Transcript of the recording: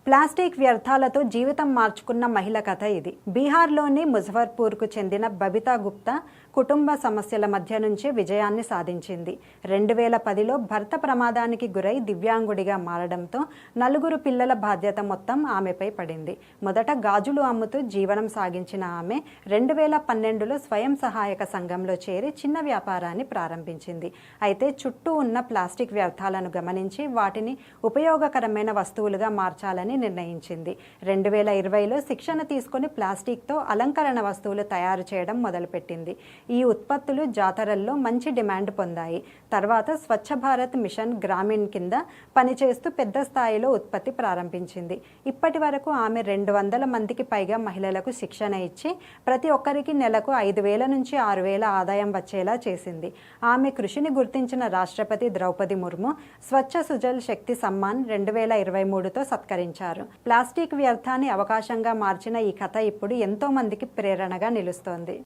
Plastic వ్యర్థాలతో జీవితం మార్చుకున్న మహిళ కథ ఇది. బీహార్లోని ముజఫర్పూర్కు చెందిన బబితా గుప్తా కుటుంబ సమస్యల మధ్య నుంచే విజయాన్ని సాధించింది. 2010లో భర్త ప్రమాదానికి గురై దివ్యాంగుడిగా మారడంతో నలుగురు పిల్లల బాధ్యత మొత్తం ఆమెపై పడింది. మొదట గాజులు అమ్ముతూ జీవనం సాగించిన ఆమె 2012లో స్వయం సహాయక సంఘంలో చేరి చిన్న వ్యాపారాన్ని ప్రారంభించింది. అయితే చుట్టూ ఉన్న ప్లాస్టిక్ వ్యర్థాలను గమనించి వాటిని ఉపయోగకరమైన వస్తువులుగా మార్చాలని నిర్ణయించింది. 2020లో శిక్షణ తీసుకుని ప్లాస్టిక్తో అలంకరణ వస్తువులు తయారు చేయడం మొదలుపెట్టింది. ఈ ఉత్పత్తులు జాతరల్లో మంచి డిమాండ్ పొందాయి. తర్వాత స్వచ్ఛ భారత్ మిషన్ గ్రామీణ్ కింద పనిచేస్తూ పెద్ద స్థాయిలో ఉత్పత్తి ప్రారంభించింది. ఇప్పటి వరకు ఆమె 200 మందికి పైగా మహిళలకు శిక్షణ ఇచ్చి ప్రతి ఒక్కరికి నెలకు 5,000 నుంచి 6,000 ఆదాయం వచ్చేలా చేసింది. ఆమె కృషిని గుర్తించిన రాష్ట్రపతి ద్రౌపది ముర్ము స్వచ్ఛ సుజల్ శక్తి సమ్మాన్ 2023తో సత్కరించారు. ప్లాస్టిక్ వ్యర్థాన్ని అవకాశంగా మార్చిన ఈ కథ ఇప్పుడు ఎంతో మందికి ప్రేరణగా నిలుస్తోంది.